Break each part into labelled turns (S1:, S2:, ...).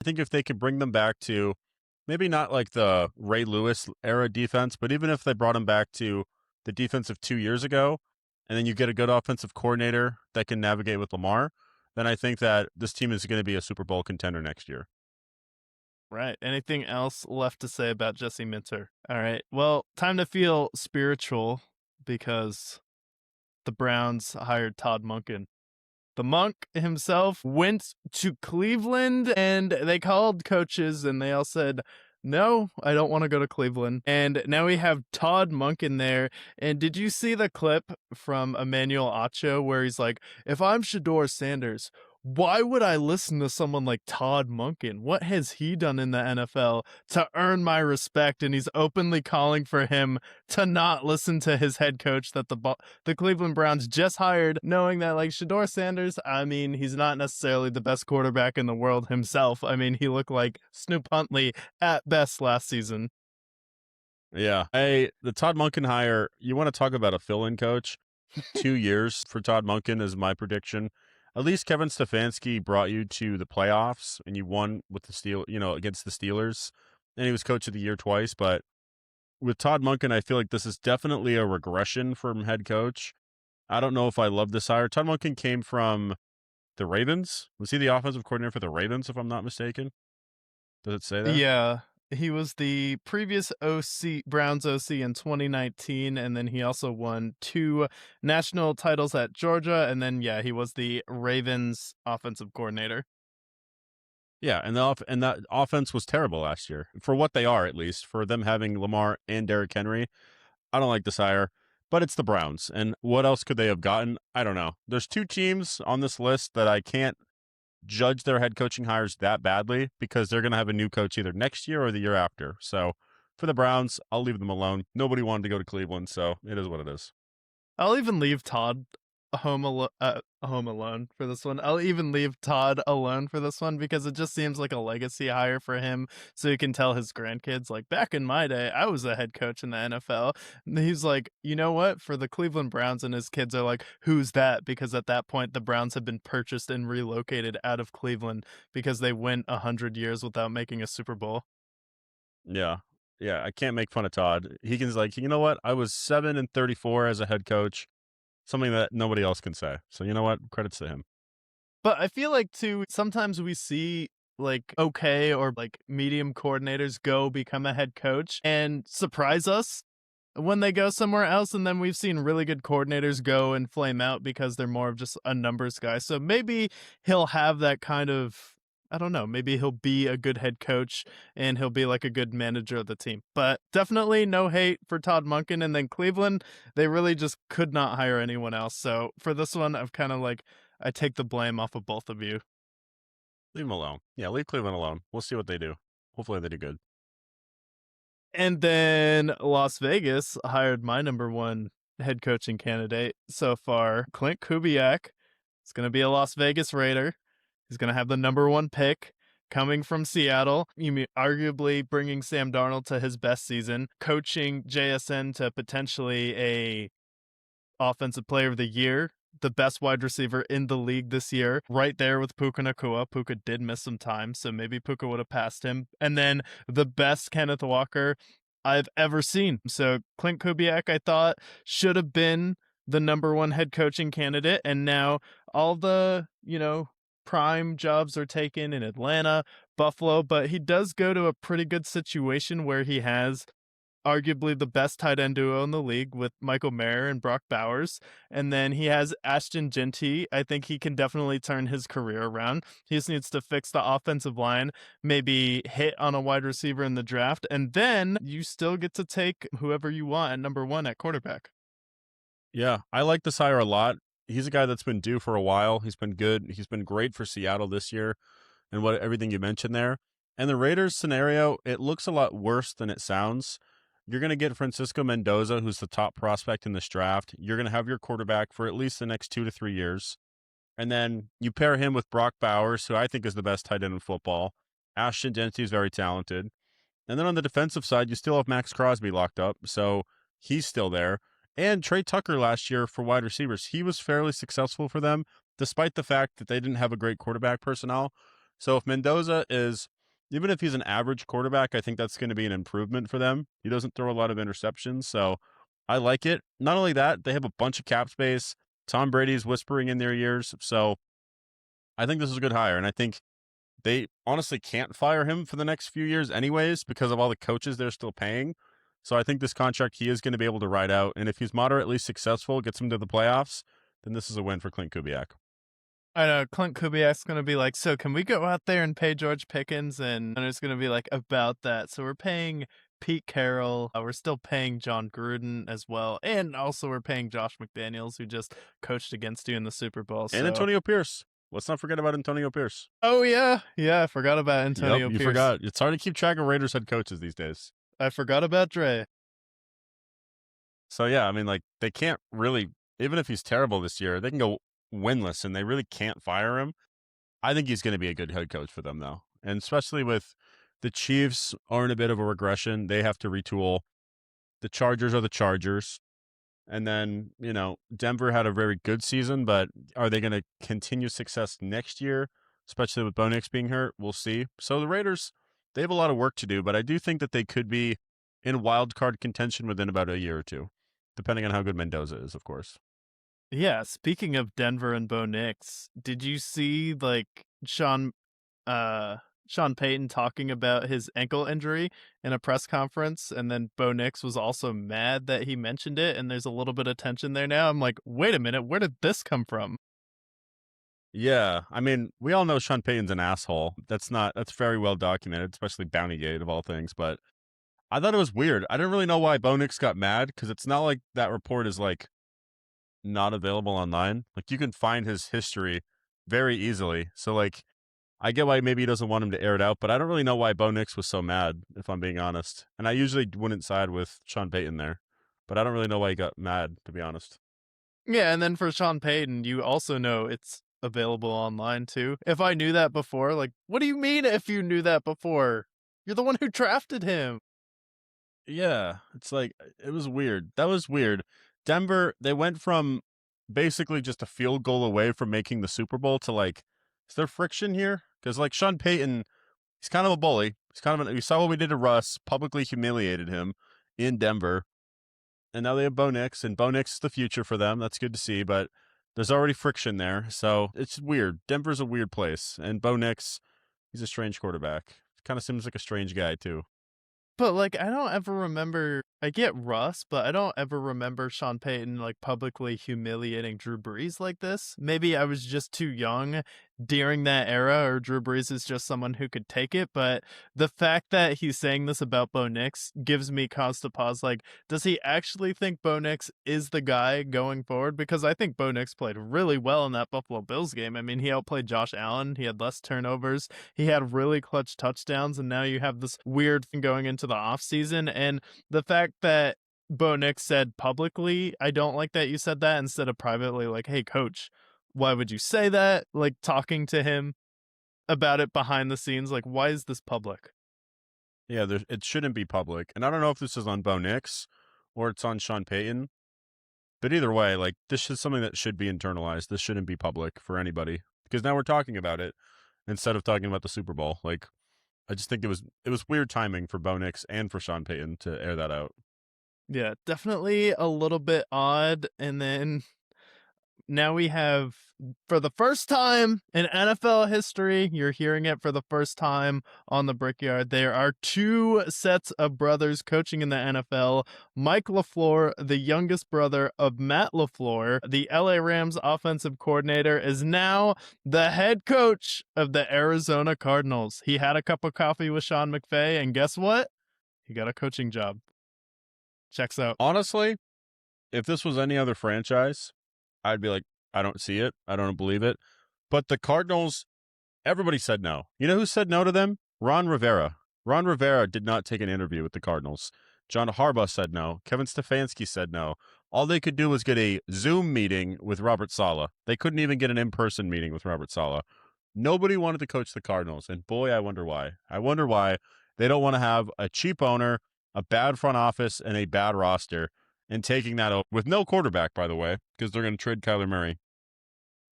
S1: I think if they could bring them back to maybe not like the Ray Lewis era defense, but even if they brought him back to the defense of 2 years ago, and then you get a good offensive coordinator that can navigate with Lamar, then I think that this team is going to be a Super Bowl contender next year.
S2: Right. Anything else left to say about Jesse Minter? All right. Well, time to feel spiritual because the Browns hired Todd Monken. The monk himself went to Cleveland and they called coaches and they all said, no, I don't want to go to Cleveland. And now we have Todd Monken there. And did you see the clip from Emmanuel Acho where he's like, if I'm Shador Sanders, why would I listen to someone like Todd Monken? What has he done in the NFL to earn my respect? And he's openly calling for him to not listen to his head coach that the Cleveland Browns just hired, knowing that like Shador Sanders, I mean, he's not necessarily the best quarterback in the world himself. I mean, he looked like Snoop Huntley at best last season.
S1: Yeah. Hey, the Todd Monken hire, you want to talk about a fill-in coach? 2 years for Todd Monken is my prediction. At least Kevin Stefanski brought you to the playoffs and you won with the against the Steelers. And he was coach of the year twice. But with Todd Monken, I feel like this is definitely a regression from head coach. I don't know if I love this hire. Todd Monken came from the Ravens. Was he the offensive coordinator for the Ravens, if I'm not mistaken? Does it say there?
S2: Yeah, he was the previous OC Browns OC in 2019, and then he also won 2 national titles at Georgia, and then yeah, he was the Ravens offensive coordinator.
S1: Yeah, and that offense was terrible last year for what they are, at least for them having Lamar and Derrick Henry. I don't like this hire, but it's the Browns, and what else could they have gotten? I don't know. There's 2 teams on this list that I can't judge their head coaching hires that badly because they're going to have a new coach either next year or the year after. So for the Browns, I'll leave them alone. Nobody wanted to go to Cleveland, so it is what it is.
S2: I'll even leave Todd home alone for this one. I'll even leave Todd alone for this one because it just seems like a legacy hire for him, so he can tell his grandkids like back in my day, I was a head coach in the NFL. And he's like, you know what? For the Cleveland Browns, and his kids are like, who's that? Because at that point, the Browns had been purchased and relocated out of Cleveland because they went 100 years without making a Super Bowl.
S1: Yeah. Yeah, I can't make fun of Todd. He can like, you know what? I was 7-34 as a head coach, something that nobody else can say. So you know what? Credits to him.
S2: But I feel like too, sometimes we see like okay or like medium coordinators go become a head coach and surprise us when they go somewhere else. And then we've seen really good coordinators go and flame out because they're more of just a numbers guy. So maybe he'll have that kind of, I don't know, maybe he'll be a good head coach and he'll be like a good manager of the team. But definitely no hate for Todd Monken. And then Cleveland, they really just could not hire anyone else. So for this one, I've kind of like, I take the blame off of both of you.
S1: Leave him alone. Yeah, leave Cleveland alone. We'll see what they do. Hopefully they do good.
S2: And then Las Vegas hired my number one head coaching candidate so far, Clint Kubiak. It's going to be a Las Vegas Raider. He's going to have the number one pick coming from Seattle. You mean arguably bringing Sam Darnold to his best season, coaching JSN to potentially a offensive player of the year, the best wide receiver in the league this year, right there with Puka Nacua. Puka did miss some time, so maybe Puka would have passed him. And then the best Kenneth Walker I've ever seen. So Clint Kubiak, I thought, should have been the number one head coaching candidate. And now all the, prime jobs are taken in Atlanta, Buffalo, but he does go to a pretty good situation where he has arguably the best tight end duo in the league with Michael Mayer and Brock Bowers. And then he has Ashton Genty. I think he can definitely turn his career around. He just needs to fix the offensive line, maybe hit on a wide receiver in the draft, and then you still get to take whoever you want at number one at quarterback.
S1: Yeah, I like this hire a lot. He's a guy that's been due for a while. He's been good. He's been great for Seattle this year and what everything you mentioned there. And the Raiders scenario, it looks a lot worse than it sounds. You're going to get Francisco Mendoza, who's the top prospect in this draft. You're going to have your quarterback for at least the next 2 to 3 years. And then you pair him with Brock Bowers, who I think is the best tight end in football. Ashton Dempsey is very talented. And then on the defensive side, you still have Max Crosby locked up, so he's still there. And Trey Tucker last year for wide receivers, he was fairly successful for them, despite the fact that they didn't have a great quarterback personnel. So if Mendoza is, even if he's an average quarterback, I think that's going to be an improvement for them. He doesn't throw a lot of interceptions, so I like it. Not only that, they have a bunch of cap space. Tom Brady's whispering in their ears, so I think this is a good hire, and I think they honestly can't fire him for the next few years anyways because of all the coaches they're still paying. So I think this contract he is going to be able to ride out, and if he's moderately successful, gets him to the playoffs, then this is a win for Clint Kubiak.
S2: I know Clint Kubiak's gonna be like, so can we go out there and pay George Pickens? And it's gonna be like about that. So we're paying Pete Carroll. We're still paying John Gruden as well, and also we're paying Josh McDaniels, who just coached against you in the Super Bowl.
S1: And
S2: So,
S1: Antonio Pierce. Let's not forget about Antonio Pierce.
S2: oh yeah, I forgot about
S1: Yep,
S2: Antonio
S1: you
S2: Pierce.
S1: forgot. It's hard to keep track of Raiders head coaches these days.
S2: I forgot about Dre.
S1: So yeah, I mean, like they can't really, even if he's terrible this year, they can go winless, and they really can't fire him. I think he's going to be a good head coach for them, though, and especially with the Chiefs are in a bit of a regression. They have to retool. The Chargers are the Chargers. And then, Denver had a very good season, but are they going to continue success next year, especially with Bo Nix being hurt? We'll see. So the Raiders, they have a lot of work to do, but I do think that they could be in wild card contention within about a year or two, depending on how good Mendoza is, of course.
S2: Yeah, speaking of Denver and Bo Nix, did you see like Sean Payton talking about his ankle injury in a press conference, and then Bo Nix was also mad that he mentioned it, and there's a little bit of tension there now. I'm like, wait a minute, where did this come from?
S1: Yeah, I mean, we all know Sean Payton's an asshole. That's very well documented, especially Bountygate of all things, but I thought it was weird. I didn't really know why Bo Nix got mad, because it's not like that report is like not available online. Like you can find his history very easily. So like I get why maybe he doesn't want him to air it out, but I don't really know why Bo Nix was so mad, if I'm being honest. And I usually wouldn't side with Sean Payton there, but I don't really know why he got mad, to be honest.
S2: Yeah, and then for Sean Payton, you also know it's available online too. If I knew that before, like, what do you mean if you knew that before? You're the one who drafted him.
S1: Yeah, it's like it was weird. That was weird. Denver, they went from basically just a field goal away from making the Super Bowl to like, is there friction here? Because like Sean Payton, he's kind of a bully. You saw what we did to Russ, publicly humiliated him in Denver. And now they have Bo Nix, and Bo Nix is the future for them. That's good to see, but there's already friction there. So it's weird. Denver's a weird place. And Bo Nix, he's a strange quarterback. Kind of seems like a strange guy, too.
S2: But, like, I don't ever remember I get Russ, but I don't ever remember Sean Payton, like, publicly humiliating Drew Brees like this. Maybe I was just too young during that era, or Drew Brees is just someone who could take it, but the fact that he's saying this about Bo Nix gives me cause to pause, like, does he actually think Bo Nix is the guy going forward? Because I think Bo Nix played really well in that Buffalo Bills game. I mean, he outplayed Josh Allen, he had less turnovers, he had really clutch touchdowns, and now you have this weird thing going into the offseason, and the fact that Bo Nix said publicly, I don't like that you said that, instead of privately, like, hey, coach, why would you say that? Like, talking to him about it behind the scenes, like, why is this public?
S1: Yeah, it shouldn't be public. And I don't know if this is on Bo Nix or it's on Sean Payton. But either way, like, this is something that should be internalized. This shouldn't be public for anybody. Because now we're talking about it instead of talking about the Super Bowl. Like, I just think it was weird timing for Bo Nix and for Sean Payton to air that out.
S2: Yeah, definitely a little bit odd. And then now we have, for the first time in NFL history, you're hearing it for the first time on the Brickyard, there are two sets of brothers coaching in the NFL. Mike LaFleur, the youngest brother of Matt LaFleur, the LA Rams offensive coordinator, is now the head coach of the Arizona Cardinals. He had a cup of coffee with Sean McVay, and guess what? He got a coaching job. Checks out.
S1: Honestly, if this was any other franchise, I'd be like, I don't see it. I don't believe it. But the Cardinals, everybody said no. You know who said no to them? Ron Rivera. Ron Rivera did not take an interview with the Cardinals. John Harbaugh said no. Kevin Stefanski said no. All they could do was get a Zoom meeting with Robert Saleh. They couldn't even get an in-person meeting with Robert Saleh. Nobody wanted to coach the Cardinals, and boy, I wonder why. I wonder why they don't want to have a cheap owner, a bad front office, and a bad roster, and taking that over with no quarterback, by the way, because they're going to trade Kyler Murray.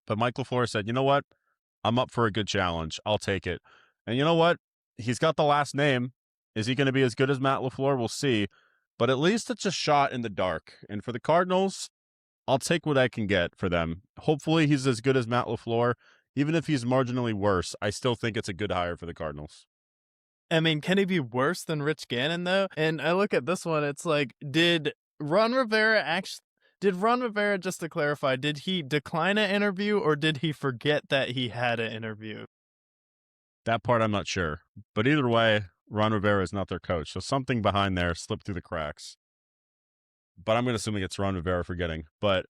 S1: But Mike LaFleur said, you know what? I'm up for a good challenge. I'll take it. And you know what? He's got the last name. Is he going to be as good as Matt LaFleur? We'll see. But at least it's a shot in the dark. And for the Cardinals, I'll take what I can get for them. Hopefully, he's as good as Matt LaFleur. Even if he's marginally worse, I still think it's a good hire for the Cardinals.
S2: I mean, can he be worse than Rich Gannon though? And I look at this one, it's like, did Ron Rivera, just to clarify, did he decline an interview or did he forget that he had an interview?
S1: That part I'm not sure. But either way, Ron Rivera is not their coach. So something behind there slipped through the cracks. But I'm going to assume it's Ron Rivera forgetting. But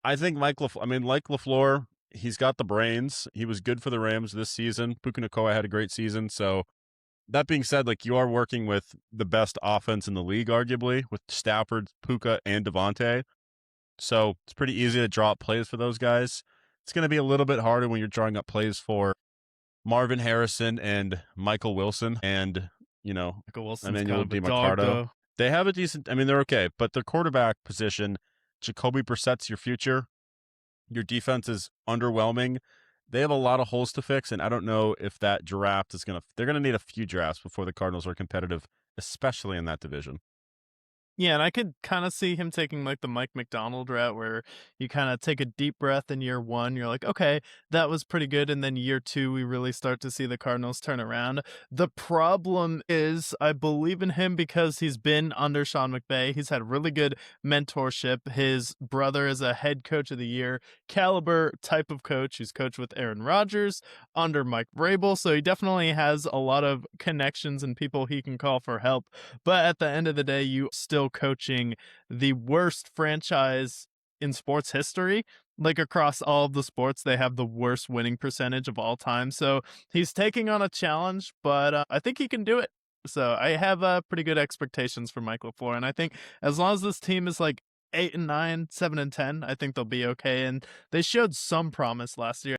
S1: I think like LaFleur, he's got the brains. He was good for the Rams this season. Puka Nacua had a great season. So that being said, like you are working with the best offense in the league, arguably, with Stafford, Puka, and Devontae. So it's pretty easy to draw up plays for those guys. It's going to be a little bit harder when you're drawing up plays for Marvin Harrison and Michael Wilson and,
S2: Michael Wilson's
S1: Emmanuel
S2: kind of a dog,
S1: DiMarcardo.
S2: though.
S1: They have a decent, they're okay, but the quarterback position, Jacoby Brissett's your future. Your defense is underwhelming. They have a lot of holes to fix, and I don't know if that draft they're going to need a few drafts before the Cardinals are competitive, especially in that division.
S2: Yeah, and I could kind of see him taking like the Mike McDonald route where you kind of take a deep breath in year one. You're like, okay, that was pretty good. And then year two, we really start to see the Cardinals turn around. The problem is, I believe in him because he's been under Sean McVay. He's had really good mentorship. His brother is a head coach of the year caliber type of coach who's coached with Aaron Rodgers under Mike Vrabel. So he definitely has a lot of connections and people he can call for help. But at the end of the day, you still coaching the worst franchise in sports history. Like across all of the sports, they have the worst winning percentage of all time. So he's taking on a challenge, but I think he can do it. So I have pretty good expectations for Mike LaFleur. And I think as long as this team is like 8-9, 7-10, I think they'll be okay. And they showed some promise last year.